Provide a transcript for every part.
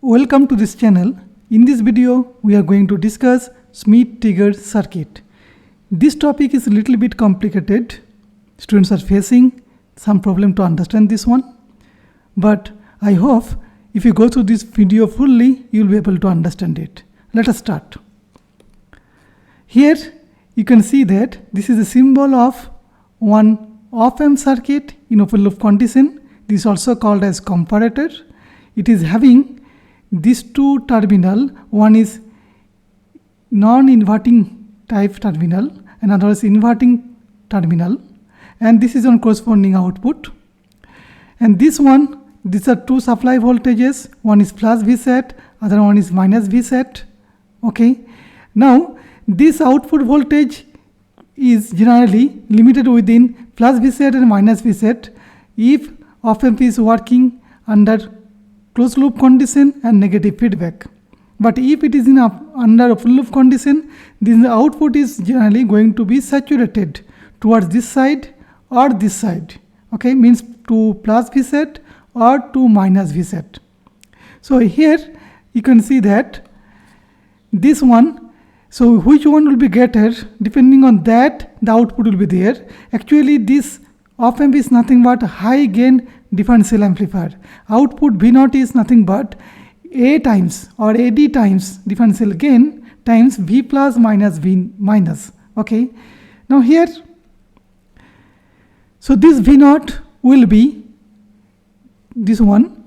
Welcome to this channel. In this video, we are going to discuss Schmitt Trigger Circuit. This topic is a little bit complicated. Students are facing some problem to understand this one. But I hope if you go through this video fully, you will be able to understand it. Let us start. Here you can see that this is a symbol of one op-amp circuit in open loop condition. This is also called as comparator. It is having these two terminal. One is non-inverting type terminal, another is inverting terminal, and this is on corresponding output. And this one, these are two supply voltages. One is plus Vset, other one is minus Vset. Okay. Now this output voltage is generally limited within plus Vset and minus Vset if op-amp is working under closed loop condition and negative feedback. But if it is in under open loop condition, then the output is generally going to be saturated towards this side or this side. Okay, means to plus Vset or to minus Vset. So here you can see that this one, so which one will be greater, depending on that the output will be there. Actually this op-amp is nothing but high gain differential amplifier. Output V0 is nothing but A times or AD times differential gain times V plus minus V minus. Okay. Now here, so this V0 will be this one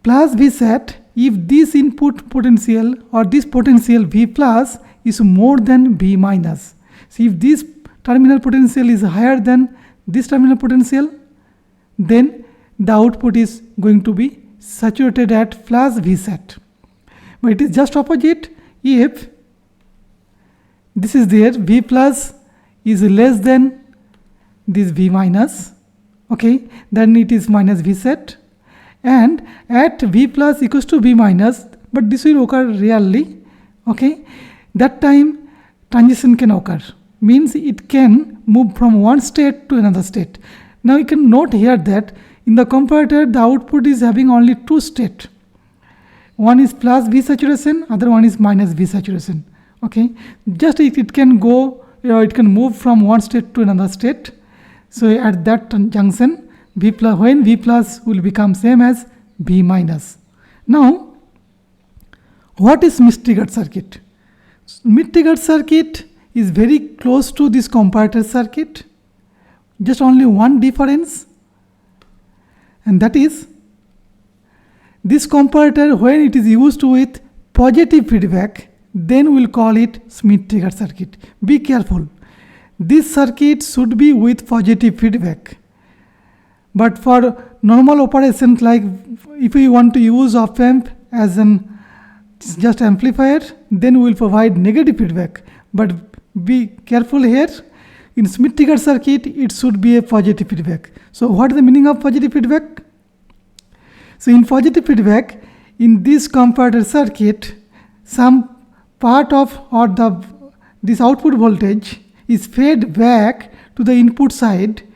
plus Vset if this input potential or this potential V plus is more than V minus. So if this terminal potential is higher than this terminal potential, then the output is going to be saturated at plus Vset. But it is just opposite if this is there, V plus is less than this V minus, okay, then it is minus Vset, and at V plus equals to V minus, but this will occur rarely, okay, that time transition can occur, means it can move from one state to another state. Now you can note here that in the comparator the output is having only two states. One is plus V saturation, other one is minus V saturation. Okay, just it can go, it can move from one state to another state. So at that junction, V plus, when V plus will become same as V minus. Now, what is Schmitt Trigger Circuit? Schmitt Trigger Circuit is very close to this comparator circuit. Just only one difference, and that is this comparator, when it is used with positive feedback, then we'll call it Schmitt Trigger Circuit. Be careful, this circuit should be with positive feedback. But for normal operations, like if we want to use op-amp as an just amplifier, then we will provide negative feedback. But be careful here. In Schmitt Trigger Circuit, it should be a positive feedback. So what is the meaning of positive feedback? So in positive feedback, in this comparator circuit, some part of or this output voltage is fed back to the input side,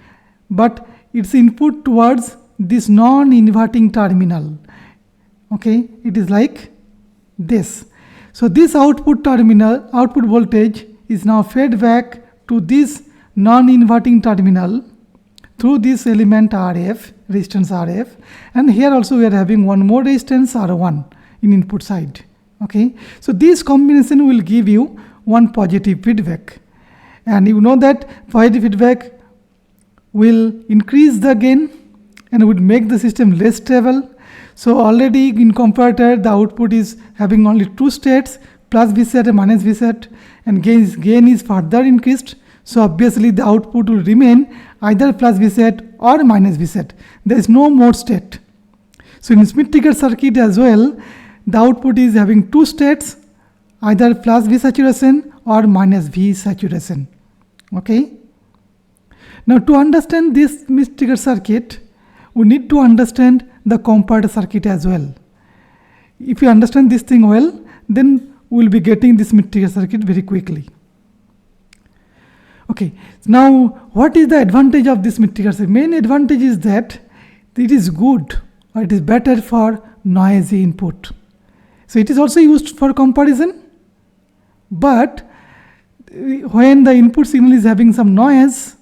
but its input towards this non-inverting terminal. Okay, it is like this. So this output terminal, output voltage is now fed back to this non-inverting terminal through this element RF, resistance RF, and here also we are having one more resistance R1 in input side. Okay, so this combination will give you one positive feedback, and you know that positive feedback will increase the gain and would make the system less stable. So already in comparator the output is having only two states, plus Vset and minus Vset, and gain is further increased. So obviously the output will remain either plus Vset or minus Vset. There is no more state. So in Schmitt Trigger circuit as well, the output is having two states, either plus V saturation or minus V saturation. Okay. Now to understand this Schmitt Trigger circuit, we need to understand the comparator circuit as well. If you understand this thing well, then we will be getting this Schmitt Trigger circuit very quickly. Okay, now what is the advantage of this Schmitt Trigger circuit? Main advantage is that it is good or it is better for noisy input. So it is also used for comparison, but when the input signal is having some noise,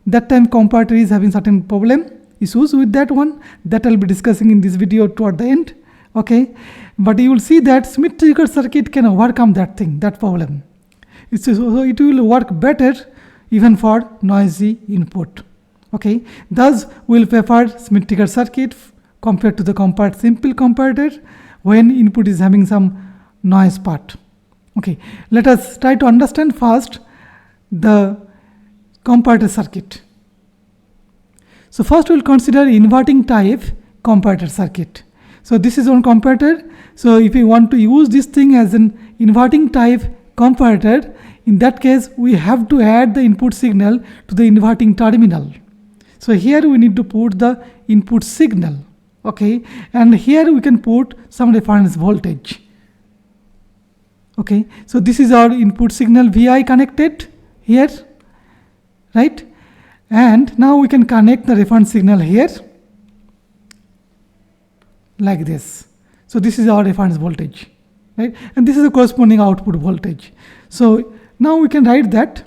that time comparator is having certain issues with that one, that I'll be discussing in this video toward the end. Okay, but you will see that Schmitt Trigger Circuit can overcome that problem. So it will work better even for noisy input. Okay, thus we'll prefer Schmitt Trigger Circuit compared to the simple comparator when input is having some noise part. Okay, let us try to understand first the comparator circuit. So first we'll consider inverting type comparator circuit. So this is one comparator. So if we want to use this thing as an inverting type comparator, in that case we have to add the input signal to the inverting terminal. So here we need to put the input signal. Okay, and here we can put some reference voltage. Okay, so this is our input signal Vi connected here, right? And now we can connect the reference signal here like this. So this is our reference voltage, right? And this is the corresponding output voltage. So now we can write that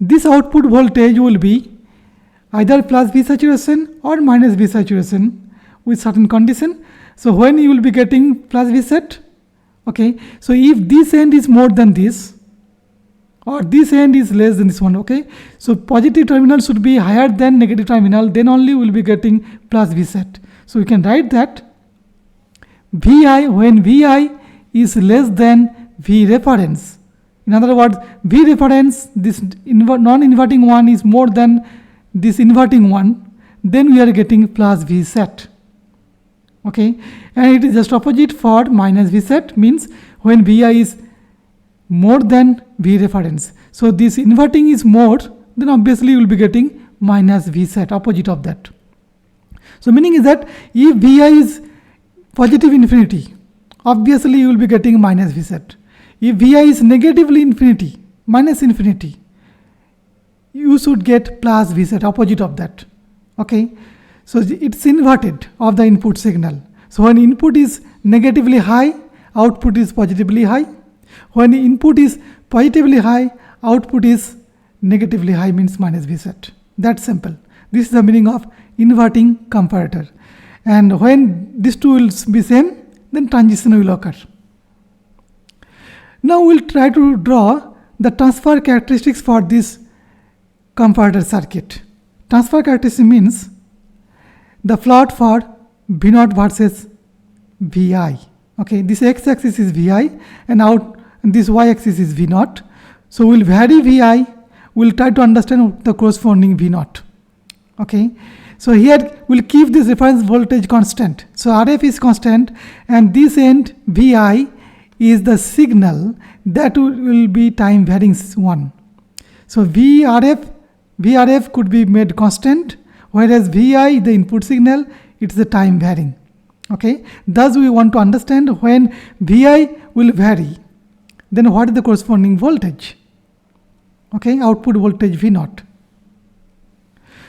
this output voltage will be either plus V saturation or minus V saturation with certain condition. So when you will be getting plus V sat, okay, so if this end is more than this or this end is less than this one, okay, so positive terminal should be higher than negative terminal, then only we will be getting plus V sat. So we can write that Vi, when Vi is less than V reference, in other words, V reference, this non-inverting one is more than this inverting one, then we are getting plus V sat. Okay, and it is just opposite for minus V sat, means when Vi is more than V reference. So this inverting is more, then obviously you will be getting minus V sat, opposite of that. So meaning is that if Vi is positive infinity, obviously you will be getting minus V sat. If Vi is negatively infinity, minus infinity, you should get plus V sat, opposite of that. Okay, so it's inverted of the input signal. So when input is negatively high, output is positively high. When input is positively high, output is negatively high, means minus V sat. That's simple. This is the meaning of inverting comparator. And when these two will be same, then transition will occur. Now we'll try to draw the transfer characteristics for this comparator circuit. Transfer characteristic means the plot for V0 versus Vi. Okay, this x-axis is Vi and this y-axis is V0. So we'll vary Vi, we'll try to understand the corresponding V0. Okay, so here we'll keep this reference voltage constant. So RF is constant and this end Vi is the signal that will be time varying one. So VRF could be made constant, whereas Vi, the input signal, it's the time varying. Okay, thus we want to understand when Vi will vary, then what is the corresponding voltage? Okay, output voltage V0.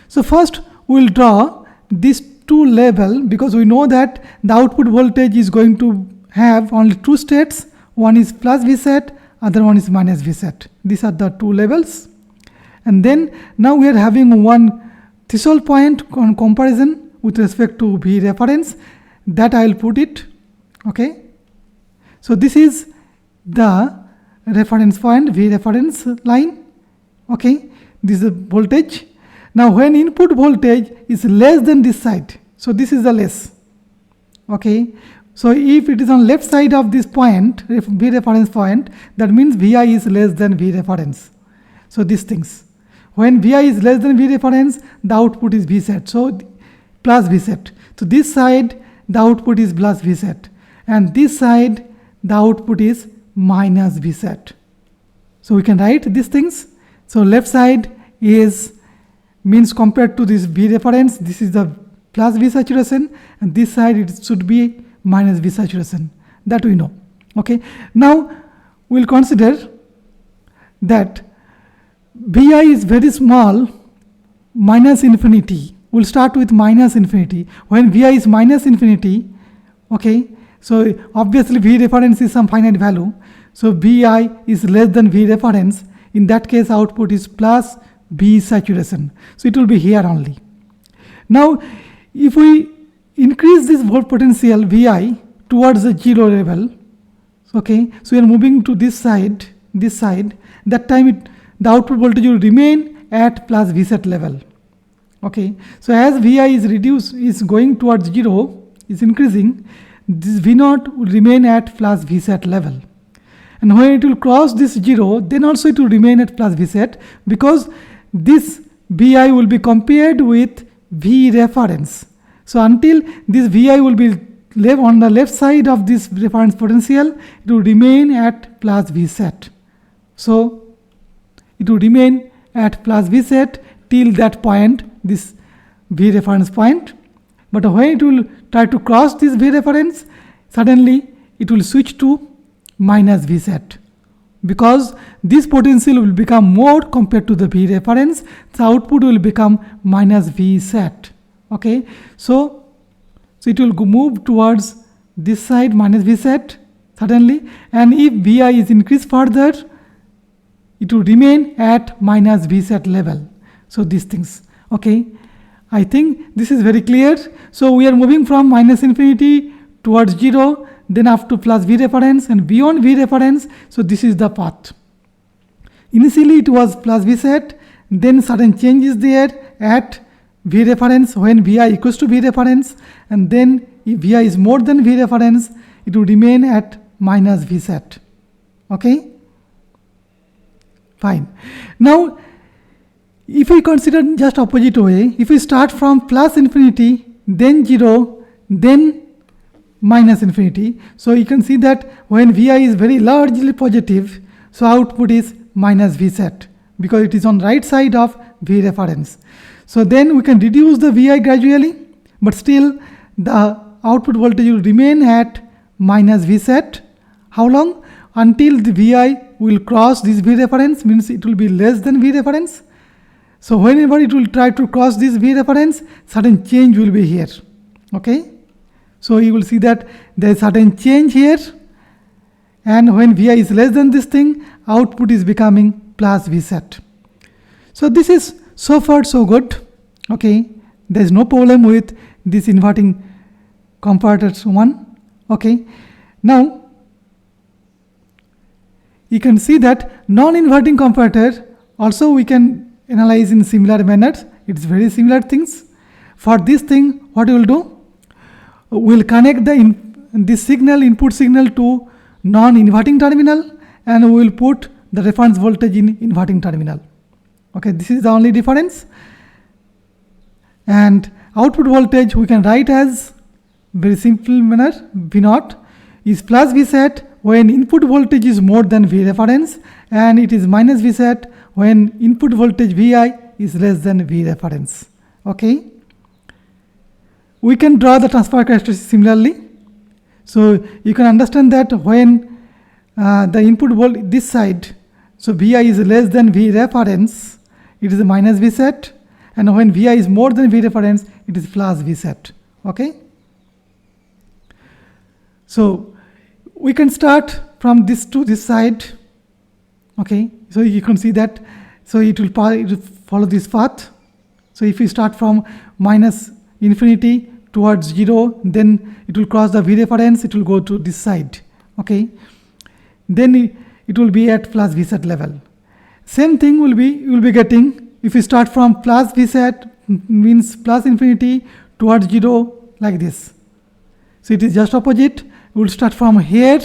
So first we will draw these two level, because we know that the output voltage is going to have only two states. One is plus V sat, other one is minus V sat. These are the two levels. And then now we are having one threshold point on comparison with respect to V reference, that I will put it. Okay, so this is the reference point, V reference line. Okay, this is the voltage. Now when input voltage is less than this side, so this is the less. Okay, so if it is on left side of this point, V reference point, that means Vi is less than V reference. So these things, when Vi is less than V reference, the output is V sat, so plus V sat. So this side the output is plus V sat, and this side the output is minus V sat. So we can write these things. So left side is means compared to this V reference, this is the plus V saturation, and this side it should be minus V saturation, that we know. Okay, now we'll consider that Vi is very small, minus infinity we'll start with minus infinity. When Vi is minus infinity, okay, so obviously V reference is some finite value. So Vi is less than V reference. In that case, output is plus V saturation. So it will be here only. Now, if we increase this volt potential Vi towards the 0 level, okay, so we are moving to this side, that time the output voltage will remain at plus Vset level. Okay, so as Vi is going towards 0, is increasing, this V0 will remain at plus Vset level. And when it will cross this 0, then also it will remain at plus Vset, because this Vi will be compared with V reference. So until this Vi will be on the left side of this reference potential, it will remain at plus Vset. So it will remain at plus Vset till that point, this V reference point. But when it will try to cross this V reference, suddenly it will switch to minus Vset, because this potential will become more compared to the V reference. The output will become minus Vset. Okay, so it will move towards this side, minus Vset suddenly, and if Vi is increased further, it will remain at minus Vset level. So these things, okay, I think this is very clear. So we are moving from minus infinity towards 0, then up to plus V reference, and beyond V reference. So this is the path. Initially it was plus Vset, then sudden change is there at V reference when Vi equals to V reference, and then if Vi is more than V reference, it will remain at minus Vset. Okay, fine. Now if we consider just opposite way, if we start from plus infinity, then 0, then minus infinity, so you can see that when Vi is very largely positive, so output is minus Vset, because it is on right side of V reference. So then we can reduce the Vi gradually, but still the output voltage will remain at minus Vset. How long? Until the Vi will cross this V reference, means it will be less than V reference. So whenever it will try to cross this V reference, sudden change will be here. Okay, so you will see that there is sudden change here, and when Vi is less than this thing, output is becoming plus Vset. So this is so far so good. Okay, there is no problem with this inverting comparators 1. Okay, now you can see that non-inverting comparator also we can analyze in similar manner. It's very similar things. For this thing, what we will do? We'll connect this signal, input signal, to non-inverting terminal, and we will put the reference voltage in inverting terminal. Okay, this is the only difference. And output voltage we can write as very simple manner. V0 is plus Vset when input voltage is more than V reference, and it is minus Vset when input voltage Vi is less than V reference. Okay, we can draw the transfer characteristic similarly. So you can understand that when the input voltage this side, so Vi is less than V reference, it is a minus Vset, and when Vi is more than V reference, it is plus Vset. Okay, so we can start from this to this side. Okay, so you can see that, so it will follow this path. So if we start from minus infinity towards 0, then it will cross the V reference, it will go to this side. Okay, then it will be at plus Vset level. Same thing you will be getting if you start from plus Vset, means plus infinity towards 0, like this. So it is just opposite. We will start from here.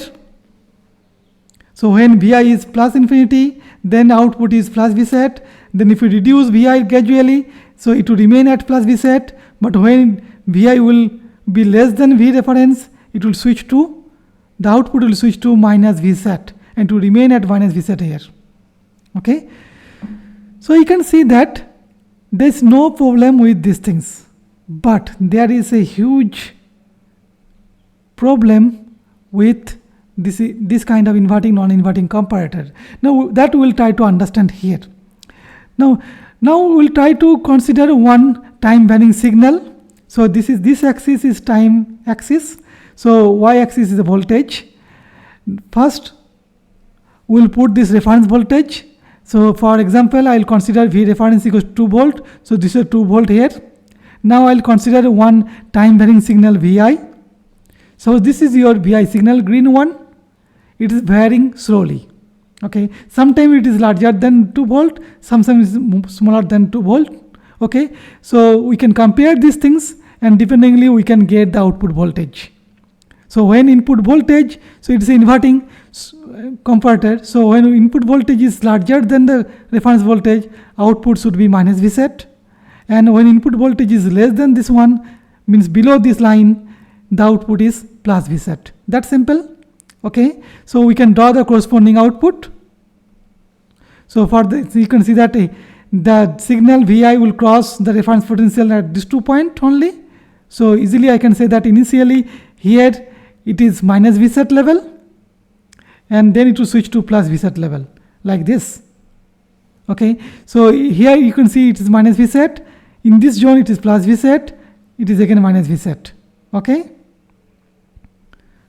So when Vi is plus infinity, then output is plus Vset. Then if we reduce Vi gradually, so it will remain at plus Vset. But when Vi will be less than V reference, it will switch to, the output will switch to minus Vset, and to remain at minus Vset here. Okay, so you can see that there is no problem with these things, but there is a huge problem with this kind of inverting non-inverting comparator. Now that we will try to understand here. Now we will try to consider one time varying signal. So this axis is time axis. So y axis is the voltage. First we'll put this reference voltage. So for example, I'll consider V reference equals 2 volt. So this is 2 volt here. Now I'll consider one time varying signal Vi. So this is your Vi signal, green one. It is varying slowly. Okay, sometimes it is larger than 2 volt, sometimes it is smaller than 2 volt. Okay, so we can compare these things, and dependingly we can get the output voltage. So when input voltage, so it is inverting comparator. So when input voltage is larger than the reference voltage, output should be minus V set. And when input voltage is less than this one, means below this line, the output is plus V set. That's simple. Okay, so we can draw the corresponding output. So for this, you can see that the signal Vi will cross the reference potential at this 2 point only. So easily I can say that initially here it is minus V set level, and then it will switch to plus V set level like this. Okay, so here you can see it is minus V set. In this zone it is plus V set. It is again minus V set. Okay.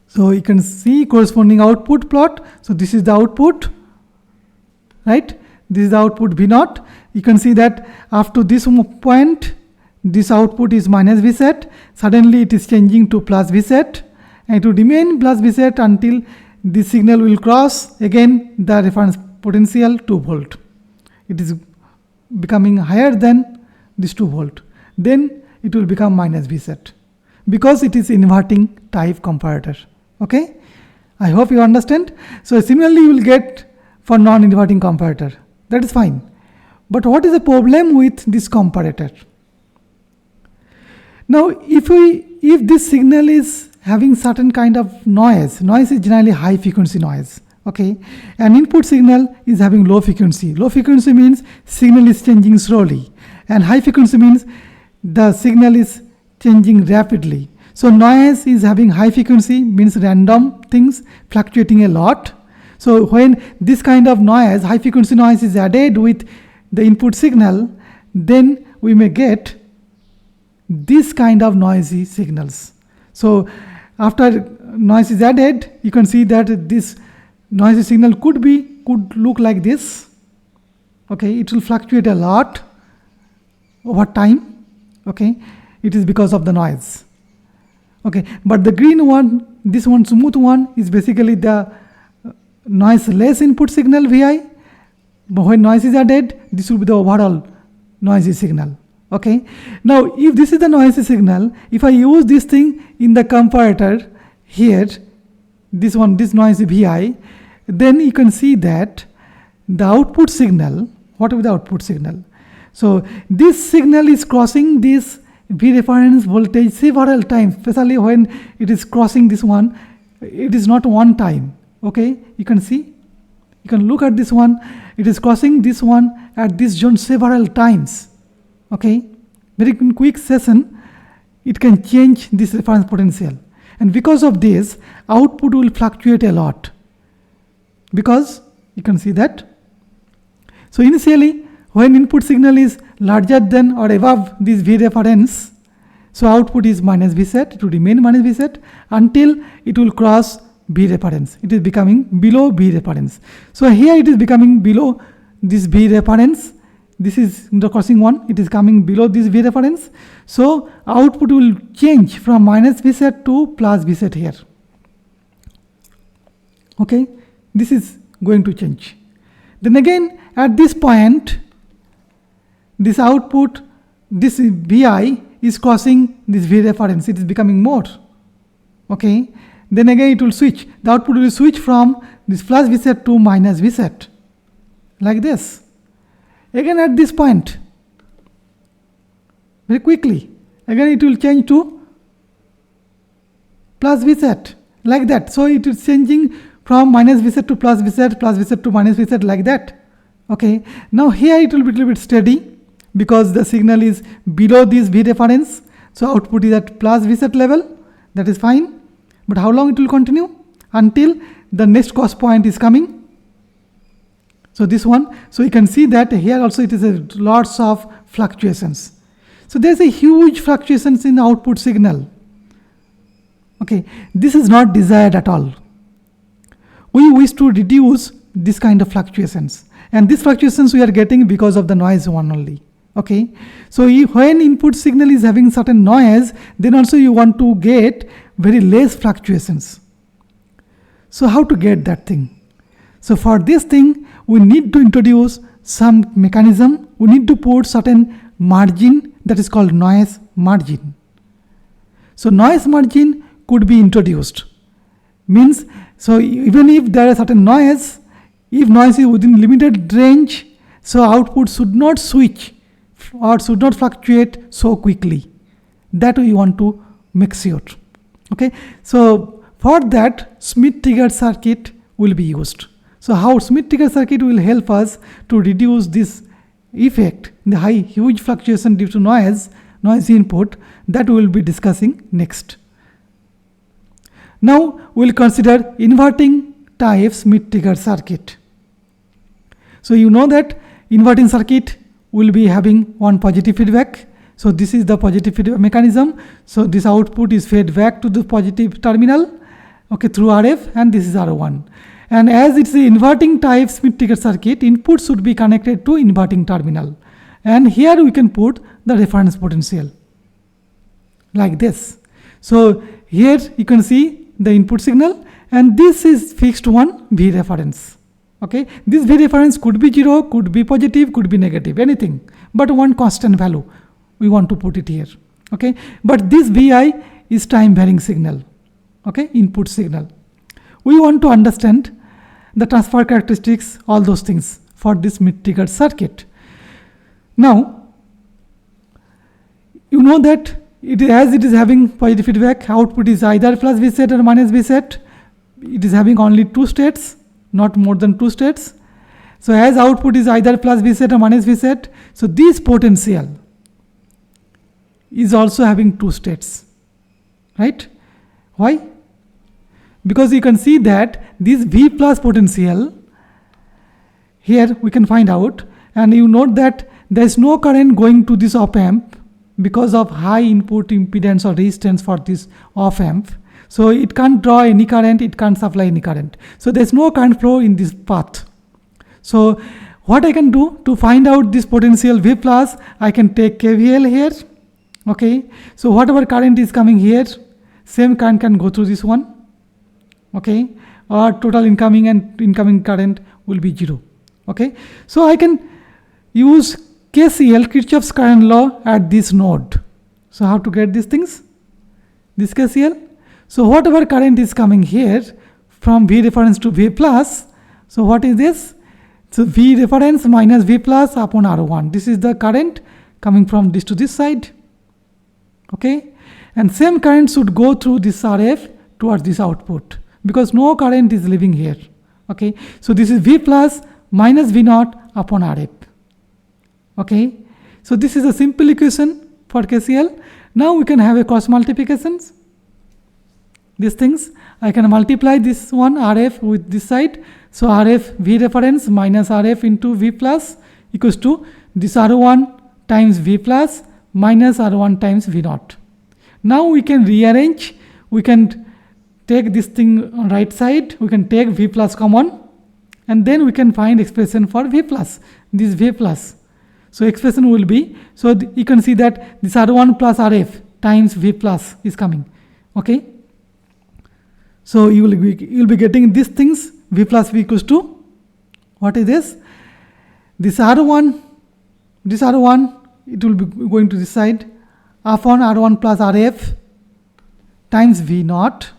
So you can see corresponding output plot. So this is the output, right? This is the output V naught. You can see that after this point, this output is minus V set. Suddenly it is changing to plus V set, and it will remain plus V set until this signal will cross again the reference potential 2 volt. It is becoming higher than this 2 volt. Then it will become minus V set because it is inverting type comparator. Okay, I hope you understand. So similarly you will get for non-inverting comparator. That is fine. But what is the problem with this comparator? Now if this signal is having certain kind of noise is generally high frequency noise. Okay, and input signal is having low frequency. Low frequency means signal is changing slowly, and high frequency means the signal is changing rapidly. So noise is having high frequency, means random things fluctuating a lot. So when this kind of noise, high frequency noise, is added with the input signal, then we may get this kind of noisy signals. So after noise is added, you can see that this noisy signal could look like this. Okay, it will fluctuate a lot over time. Okay, it is because of the noise. Okay, but the green one, this one smooth one, is basically the noiseless input signal Vi. But when noise is added, this will be the overall noisy signal. Okay, now if this is the noisy signal, if I use this thing in the comparator here, this noisy Vi, then you can see that the output signal, what will be the output signal? So this signal is crossing this V reference voltage several times, especially when it is crossing this one. It is not one time. Okay, you can see, you can look at this one. It is crossing this one at this zone several times. Okay, very quick session, it can change this reference potential, and because of this, output will fluctuate a lot. Because you can see that. So initially, when input signal is larger than or above this V reference, so output is minus V set. It will remain minus V set until it will cross V reference. It is becoming below V reference. So here it is becoming below this V reference. This is the crossing one. It is coming below this V reference. So output will change from minus V set to plus V set here. Okay, this is going to change. Then again at this point, this output, this Vi is crossing this V reference. It is becoming more. Okay, then again it will switch. The output will switch from this plus V set to minus V set like this. Again at this point, very quickly, again it will change to plus V set like that. So it is changing from minus V set to plus V set to minus V set like that. Okay, now here it will be a little bit steady because the signal is below this V reference. So output is at plus V set level. That is fine. But how long it will continue? Until the next cost point is coming. So this one, so you can see that here also it is a lots of fluctuations. So there's a huge fluctuations in the output signal. Okay, this is not desired at all. We wish to reduce this kind of fluctuations, and these fluctuations we are getting because of the noise one only. Okay, so when input signal is having certain noise, then also you want to get very less fluctuations. So how to get that thing? So for this thing, we need to introduce some mechanism. We need to put certain margin that is called noise margin. So noise margin could be introduced. Means, so even if there is certain noise, if noise is within limited range, so output should not switch or should not fluctuate so quickly. That we want to make sure. Okay, so for that, Schmitt Trigger Circuit will be used. So how Schmitt Trigger Circuit will help us to reduce this effect, the huge fluctuation due to noisy input, that we will be discussing next. Now we will consider inverting type Schmitt Trigger Circuit. So you know that inverting circuit will be having one positive feedback. So this is the positive feedback mechanism. So this output is fed back to the positive terminal, okay, through RF, and this is R1. And as it's the inverting type Schmitt Trigger Circuit, input should be connected to inverting terminal. And here we can put the reference potential like this. So here you can see the input signal, and this is fixed one V reference. Okay, this V reference could be 0, could be positive, could be negative, anything, but one constant value we want to put it here. Okay, but this Vi is time varying signal. Okay, input signal. We want to understand the transfer characteristics, all those things for this Schmitt Trigger circuit. Now, you know that as it is having positive feedback, output is either plus V set or minus V set. It is having only two states, not more than two states. So as output is either plus V set or minus V set, so this potential is also having two states, right? Why? Because you can see that this V plus potential, here we can find out, and you note that there is no current going to this op amp because of high input impedance or resistance for this op amp. So it can't draw any current, it can't supply any current. So there is no current flow in this path. So what I can do to find out this potential V plus, I can take KVL here. Okay, so whatever current is coming here, same current can go through this one. Okay, or total incoming and incoming current will be 0. Okay, so I can use KCL, Kirchhoff's current law, at this node. So how to get these things? This KCL. So whatever current is coming here from V reference to V plus, so what is this? So V reference minus V plus upon R1. This is the current coming from this to this side. Okay, and same current should go through this RF towards this output, because no current is leaving here. Okay, so this is V plus minus V naught upon RF. Okay, so this is a simple equation for KCL. Now we can have a cross multiplications. These things, I can multiply this one RF with this side. So RF V reference minus RF into V plus equals to this R1 times V plus minus R1 times V naught. Now we can rearrange, we can take this thing on right side, we can take V plus common, and then we can find expression for V plus, this V plus. So expression will be, so you can see that this R1 plus RF times V plus is coming. Okay, so you will be getting these things. V plus V equals to, what is this? This R1, it will be going to this side upon R1 plus RF times V naught,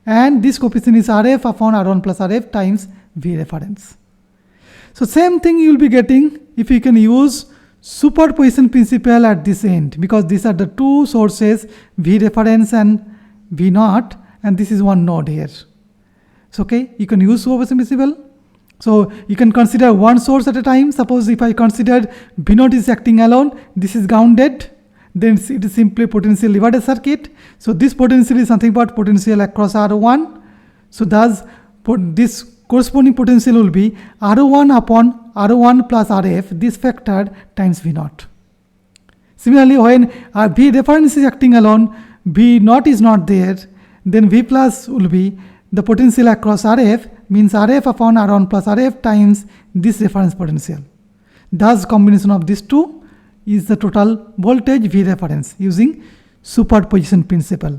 and this coefficient is RF upon R1 plus RF times V reference. So same thing you will be getting if you can use superposition principle at this end, because these are the two sources, V reference and V naught, and this is one node here. So okay, you can use superposition principle. So you can consider one source at a time. Suppose if I consider V naught is acting alone, this is grounded, then it is simply potential divided circuit. So this potential is something but potential across R1. So thus this corresponding potential will be R1 upon R1 plus RF, this factor times V naught. Similarly, when our V reference is acting alone, V naught is not there, then V plus will be the potential across RF, means RF upon R1 plus RF times this reference potential. Thus, combination of these two is the total voltage V reference using superposition principle.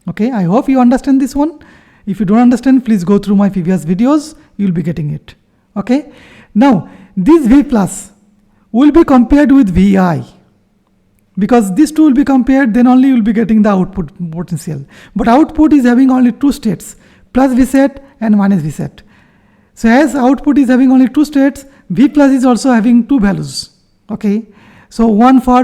Okay, I hope you understand this one. If you don't understand, please go through my previous videos, you will be getting it. Okay, now this V plus will be compared with Vi. Because these two will be compared, then only you will be getting the output potential. But output is having only two states, plus V set and minus V set. So as output is having only two states, V plus is also having two values. Okay, so one for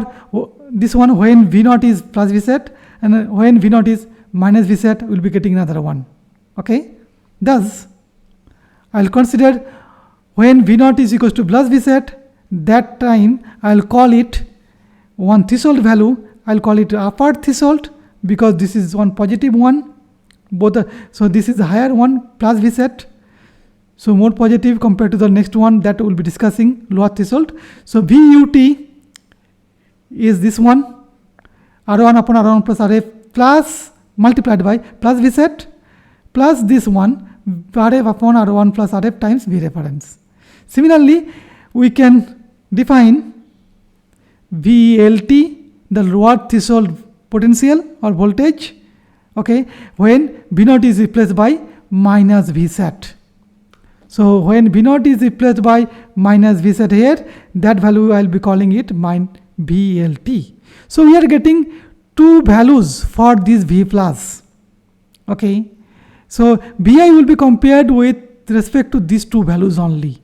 this one when V naught is plus V set, and when V naught is minus V set, we will be getting another one. Okay, thus I will consider when V naught is equals to plus V set, that time I will call it one threshold value. I will call it upper threshold because this is one positive one. So this is the higher one plus V set. So more positive compared to the next one that we will be discussing, lower threshold. So VUT is this one, R1 upon R1 plus RF plus multiplied by plus V set plus this one, RF upon R1 plus RF times V reference. Similarly, we can define VLT, the lower threshold potential or voltage, okay, when V naught is replaced by minus V set. So when V naught is replaced by minus V set here, that value I will be calling it VLT. So we are getting two values for this V plus. Okay, so Vi will be compared with respect to these two values only.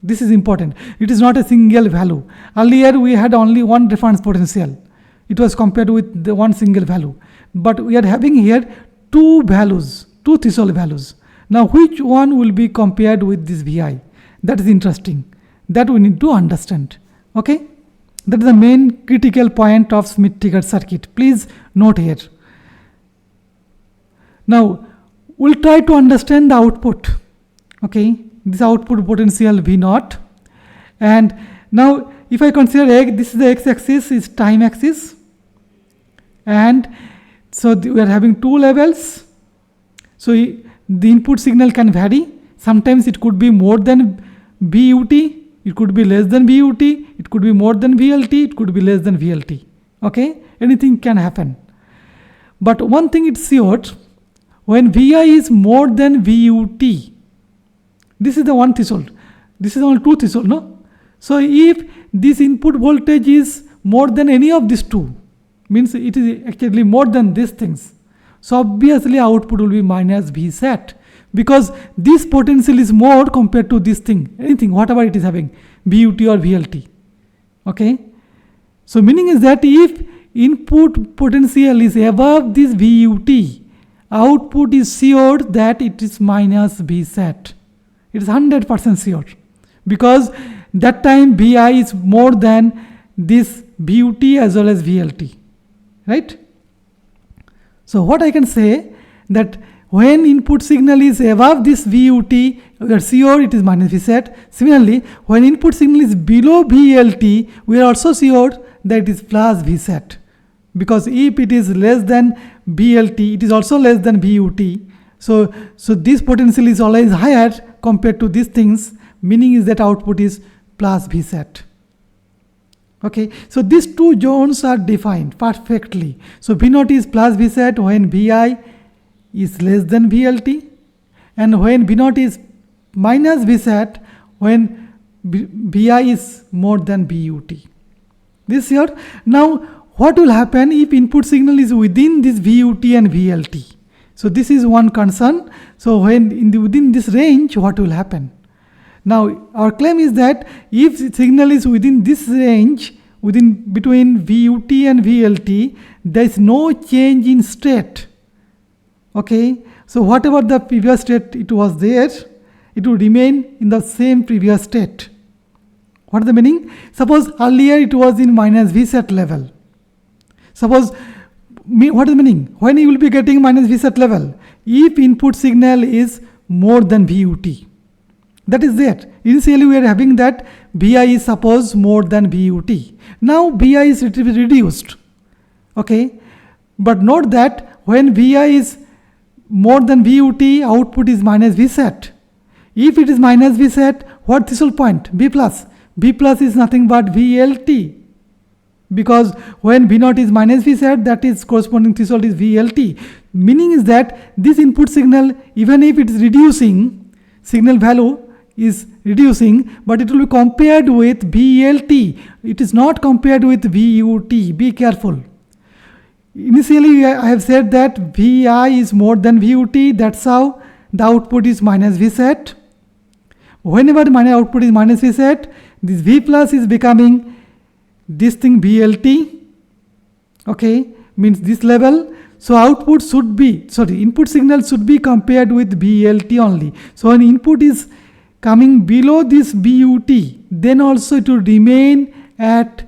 This is important. It is not a single value. Earlier we had only one reference potential. It was compared with the one single value. But we are having here two values, two threshold values. Now which one will be compared with this Vi? That is interesting. That we need to understand. Okay? That is the main critical point of Schmitt Trigger circuit. Please note here. Now we'll try to understand the output. Okay? This output potential V naught, and now if I consider this is the x-axis, is time axis, and so we are having two levels. So the input signal can vary. Sometimes it could be more than VUT, it could be less than VUT, it could be more than VLT, it could be less than VLT. Okay, anything can happen. But one thing it's sure, when Vi is more than VUT, this is the one threshold. This is only two threshold, no? So if this input voltage is more than any of these two, means it is actually more than these things. So obviously output will be minus V set, because this potential is more compared to this thing, anything, whatever it is having, VUT or VLT. Okay? So meaning is that if input potential is above this VUT, output is sure that it is minus V set. It is 100% sure, because that time Vi is more than this VUT as well as VLT, right? So what I can say, that when input signal is above this VUT, we are sure it is minus V set. Similarly, when input signal is below VLT, we are also sure that it is plus V set, because if it is less than VLT, it is also less than VUT. So this potential is always higher compared to these things, meaning is that output is plus V set. Okay, so these two zones are defined perfectly. So V naught is plus V set when Vi is less than VLT, and when V naught is minus V set when Vi is more than VUT. This here. Now what will happen if input signal is within this VUT and VLT? So this is one concern. So when within this range, what will happen? Now our claim is that if the signal is within this range, between VUT and VLT, there is no change in state. Okay, so whatever the previous state it was there, it will remain in the same previous state. What is the meaning? Suppose earlier it was in minus V set level. Suppose, what is the meaning? When you will be getting minus V set level? If input signal is more than VUT, That is there. Initially we are having that Vi is suppose more than Vut. Now Vi is reduced. Okay, but note that when Vi is more than Vut, output is minus Vset. If it is minus Vset, what threshold point? B plus. B plus is nothing but VLT. Because when V0 is minus Vset, that is corresponding threshold is VLT. Meaning is that this input signal, even if it is reducing, signal value is reducing, but it will be compared with VLT. It is not compared with VUT. Be careful. Initially, I have said that Vi is more than VUT. That's how the output is minus Vset. Whenever the output is minus Vset, this V plus is becoming this thing VLT. Okay, means this level. So output should be, input signal should be compared with VLT only. So when input is coming below this VUT, then also it will remain at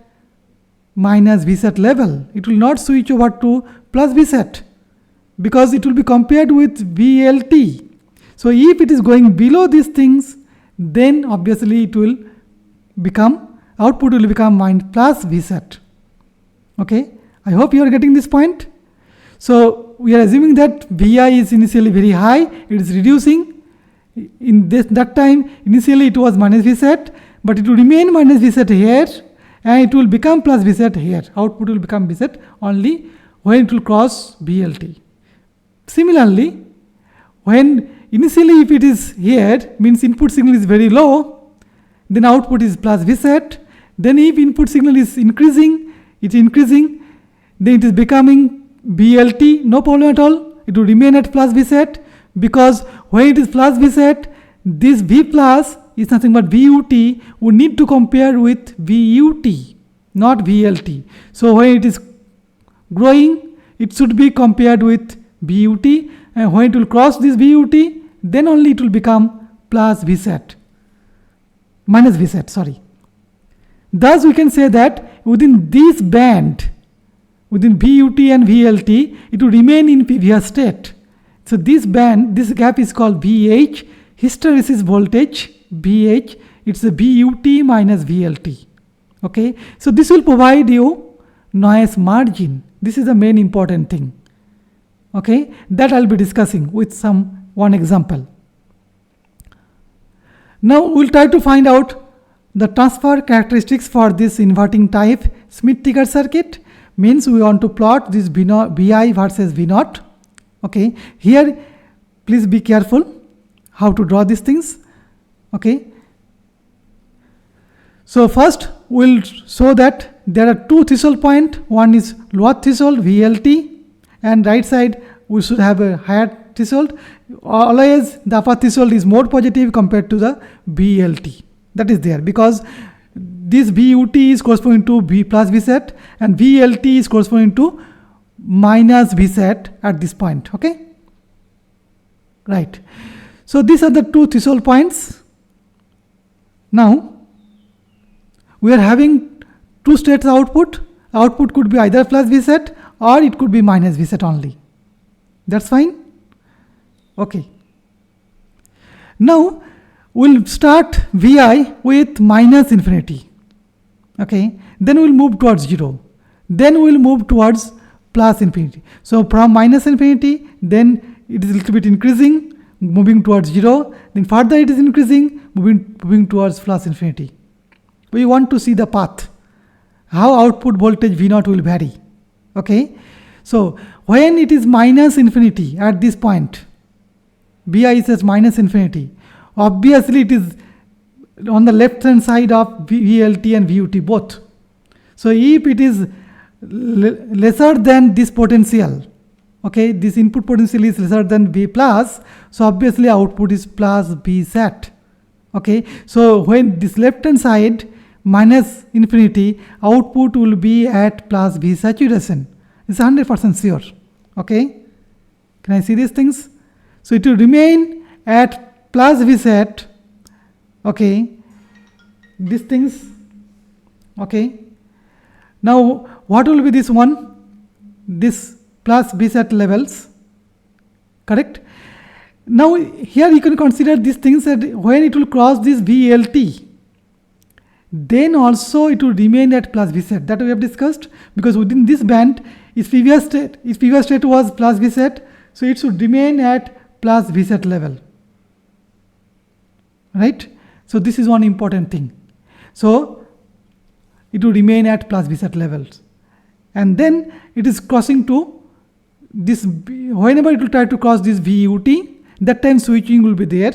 minus Vset level. It will not switch over to plus Vset because it will be compared with VLT. So if it is going below these things, then obviously it will become, output will become plus Vset. Okay, I hope you are getting this point. So we are assuming that Vi is initially very high, it is reducing. In that time, initially it was minus Vset, but it will remain minus Vset here, and it will become plus Vset here. Output will become Vset only when it will cross VLT. Similarly, when initially if it is here, means input signal is very low, then output is plus Vset. Then if input signal is increasing, then it is becoming VLT, no problem at all. It will remain at plus Vset, because when it is plus Vset, this V plus is nothing but VUT. We need to compare with VUT, not VLT. So when it is growing, it should be compared with VUT, and when it will cross this VUT, then only it will become plus Vset, minus Vset, Thus we can say that within this band, within VUT and VLT, it will remain in PVR state. So this band, this gap is called VH, hysteresis voltage, VH, it's a VUT minus VLT. Okay, so this will provide you noise margin. This is the main important thing. Okay, that I'll be discussing with one example. Now we'll try to find out the transfer characteristics for this inverting type Schmitt Trigger circuit. Means we want to plot this Vi versus V0. Okay, here please be careful how to draw these things. Okay, so first we'll show that there are two threshold points. One is lower threshold VLT, and right side we should have a higher threshold. Always the upper threshold is more positive compared to the VLT. That is there because this VUT is corresponding to V plus Vset, and VLT is corresponding to minus Vset at this point. Okay, right. So these are the two threshold points. Now we are having two states output. Output could be either plus Vset or it could be minus Vset only. That's fine. Okay. Now we'll start Vi with minus infinity. Okay, then we'll move towards 0. Then we'll move towards plus infinity. So from minus infinity, then it is a little bit increasing, moving towards 0. Then further it is increasing, moving towards plus infinity. We want to see the path, how output voltage V0 will vary. Okay, so when it is minus infinity at this point, Vi is at minus infinity, obviously it is on the left hand side of VLT and VUT both. So if it is lesser than this potential, okay, this input potential is lesser than V plus, so obviously output is plus Vset. Okay, so when this left hand side minus infinity, output will be at plus V saturation. It's 100% sure. Okay, can I see these things? So it will remain at plus Vset. Okay, these things. Okay, now what will be this one? This plus Vset levels, correct? Now here you can consider these things that when it will cross this VLT, then also it will remain at plus V set, that we have discussed, because within this band its previous state was plus V set, so it should remain at plus V set level, right? So this is one important thing. So it will remain at plus V set levels, and then it is crossing to this, whenever it will try to cross this VUT, that time switching will be there,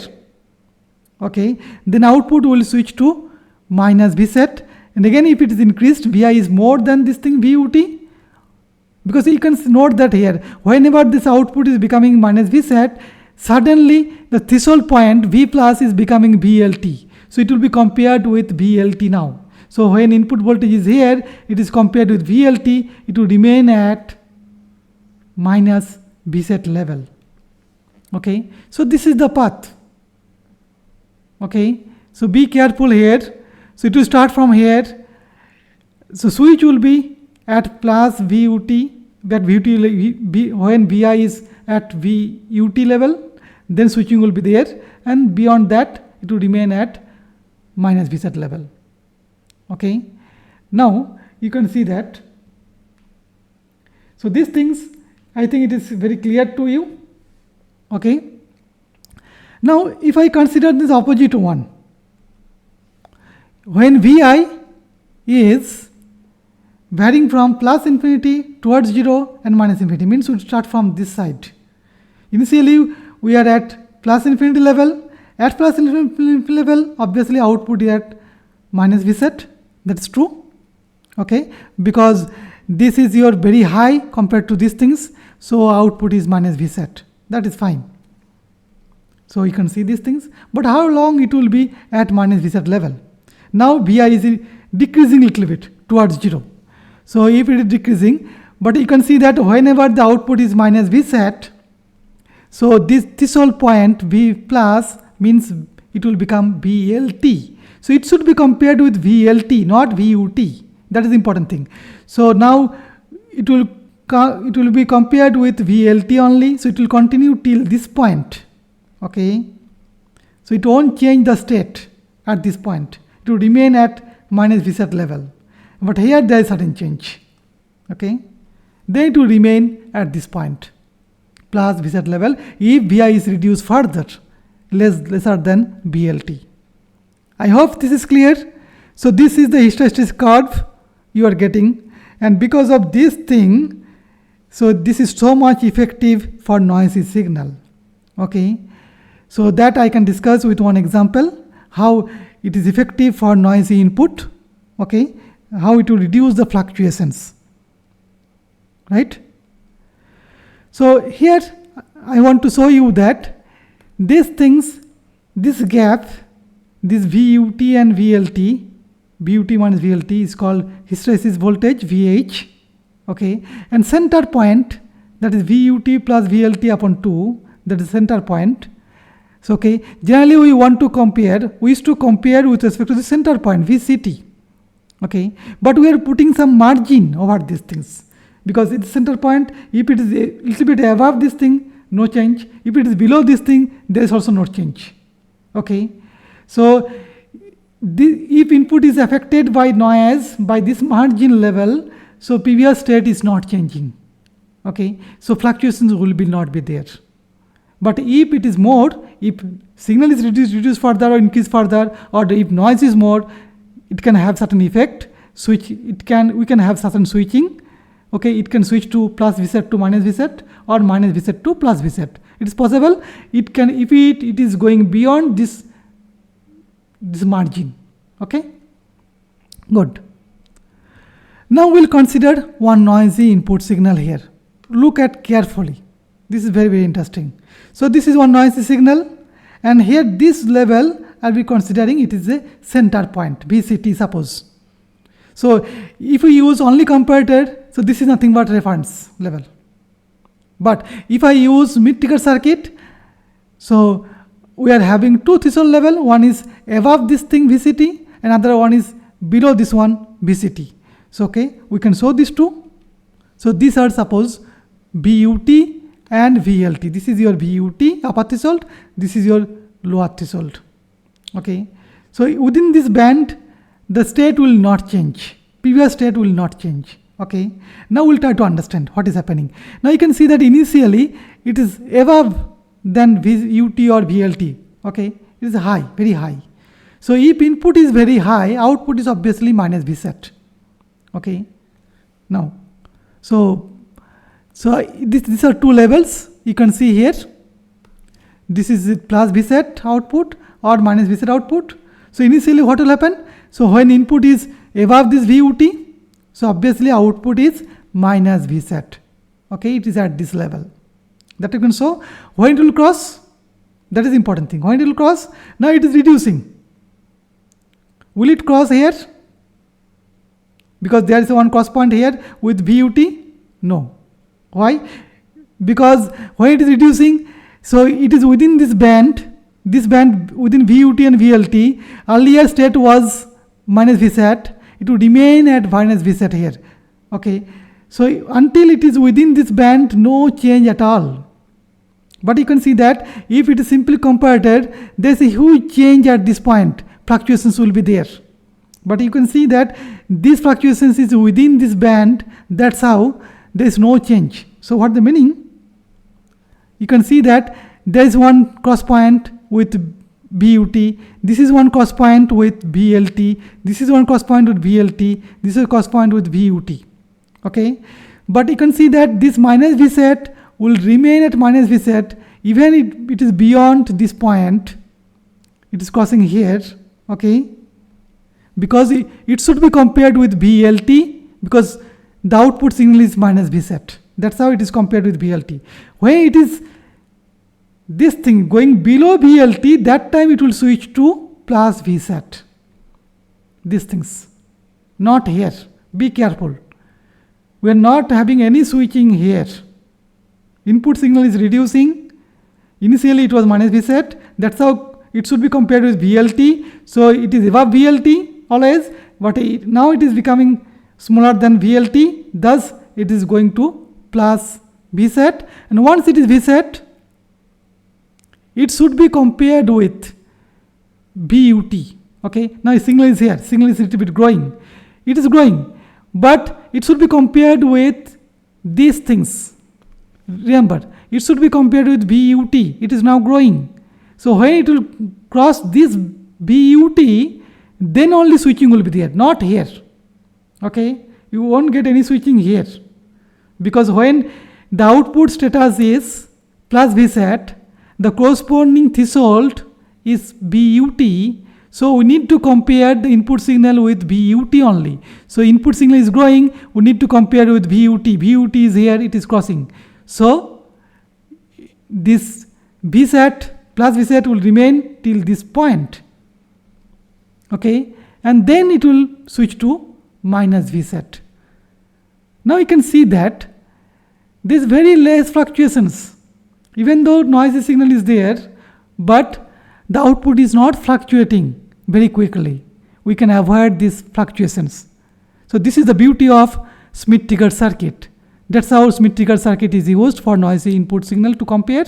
okay? Then output will switch to minus V set, and again if it is increased, Vi is more than this thing VUT, because you can note that here whenever this output is becoming minus V set, suddenly the threshold point V plus is becoming VLT, so it will be compared with VLT now. So when input voltage is here, it is compared with VLT, it will remain at minus V set level, okay? So this is the path, okay? So be careful here. So it will start from here. So switch will be at plus VUT, that VUT when Vi is at VUT level, then switching will be there, and beyond that it will remain at minus V set level, okay? Now you can see that. So these things, I think it is very clear to you, okay? Now if I consider this opposite one, when Vi is varying from plus infinity towards 0 and minus infinity, means we start from this side. Initially we are at plus infinity level. At plus infinity level, obviously output is at minus V set, that's true, okay? Because this is your very high compared to these things, so output is minus V set, that is fine. So you can see these things, but how long it will be at minus V set level? Now Vi is decreasing a little bit towards 0. So if it is decreasing, but you can see that whenever the output is minus V set, so this whole point V plus means it will become VLT. So it should be compared with VLT, not VUT. That is the important thing. So now it will be compared with VLT only. So it will continue till this point, okay? So it won't change the state at this point. It will remain at minus V set level, but here there is certain change, okay? Then it will remain at this point, plus V set level, if Vi is reduced further, lesser than VLT. I hope this is clear. So this is the hysteresis curve you are getting, and because of this thing, so this is so much effective for noisy signal, okay? So that I can discuss with one example, how it is effective for noisy input, okay? How it will reduce the fluctuations, right? So here I want to show you that these things, this gap, this VUT and VLT, VUT minus VLT is called hysteresis voltage, VH, okay? And center point, that is VUT plus VLT upon 2, that is center point. So, okay, generally we want to compare, we used to compare with respect to the center point, VCT, okay? But we are putting some margin over these things, because it's center point, if it is a little bit above this thing, no change. If it is below this thing, there is also no change, okay? So if input is affected by noise by this margin level, so previous state is not changing, okay? So fluctuations will not be there. But if it is more, if signal is reduced further or increased further, or if noise is more, it can have certain effect. We can have certain switching. Okay, it can switch to plus V set to minus V set, or minus V set to plus V set. It is possible. It can, if it is going beyond this margin. Okay, good. Now we'll consider one noisy input signal here. Look at carefully. This is very, very interesting. So this is one noisy signal, and here this level I'll be considering it is a center point, VCT suppose. So if we use only comparator, so this is nothing but reference level. But if I use Schmitt Trigger circuit, so we are having two threshold level. One is above this thing VCT, and another one is below this one VCT. So okay, we can show these two. So these are suppose BUT and VLT. This is your VUT upper threshold, this is your lower threshold. Okay, so within this band the state will not change, previous state will not change. Okay, now we'll try to understand what is happening. Now you can see that initially it is above than VUT or VLT. Okay, it is high, very high. So if input is very high, output is obviously minus Vset. Okay, now so these are two levels you can see here. This is plus Vset output or minus Vset output. So initially what will happen? So when input is above this VUT, so obviously output is minus Vset. Okay, it is at this level. That you can show. When it will cross, that is important thing. When it will cross, now it is reducing. Will it cross here? Because there is one cross point here with VUT? No. Why? Because when it is reducing, so it is within this band within VUT and VLT. Earlier state was minus Vset. It would remain at minus Vset here. Okay. So until it is within this band, no change at all. But you can see that if it is simply comparator, there is a huge change at this point. Fluctuations will be there. But you can see that these fluctuations is within this band. That's how there is no change. So what the meaning? You can see that there is one cross point with VUT. This is one cross point with VLT. This is one cross point with VLT. This is a cross point with VUT. Okay. But you can see that this minus Vset will remain at minus Vset even if it is beyond this point. It is crossing here. Okay. Because it should be compared with VLT because the output signal is minus Vset. That's how it is compared with VLT. When it is this thing going below VLT, that time it will switch to plus Vset. These things. Not here. Be careful. We are not having any switching here. Input signal is reducing. Initially it was minus Vset. That's how it should be compared with VLT. So it is above VLT always, but now it is becoming smaller than VLT. Thus it is going to plus Vset. And once it is Vset, it should be compared with VUT. Okay, now signal is here. Signal is a little bit growing. It is growing, but it should be compared with these things. Remember, it should be compared with VUT. It is now growing. So when it will cross this VUT, then only switching will be there, not here. Okay, you won't get any switching here. Because when the output status is plus Vset, the corresponding threshold is VUT. So we need to compare the input signal with VUT only. So input signal is growing, we need to compare with VUT. VUT is here, it is crossing. So this Vset plus Vset will remain till this point. Okay, and then it will switch to minus Vset. Now you can see that there is very less fluctuations. Even though noisy signal is there, but the output is not fluctuating very quickly. We can avoid these fluctuations. So this is the beauty of Schmitt Trigger Circuit. That's how Schmitt Trigger Circuit is used for noisy input signal to compare.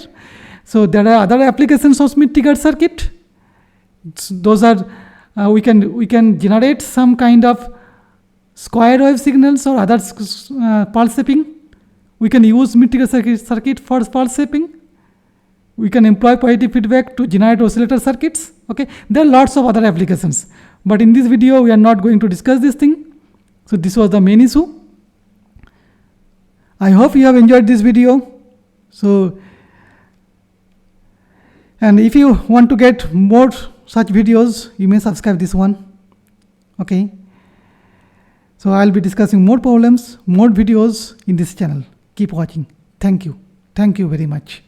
So there are other applications of Schmitt Trigger Circuit. Those are we can generate some kind of square wave signals or other pulse shaping. We can use Schmitt Trigger circuit for pulse shaping. We can employ positive feedback to generate oscillator circuits. Okay, there are lots of other applications, but in this video we are not going to discuss this thing. So this was the main issue. I hope you have enjoyed this video. So, and if you want to get more such videos, you may subscribe this one. Okay, so I'll be discussing more problems, more videos in this channel. Keep watching. Thank you very much.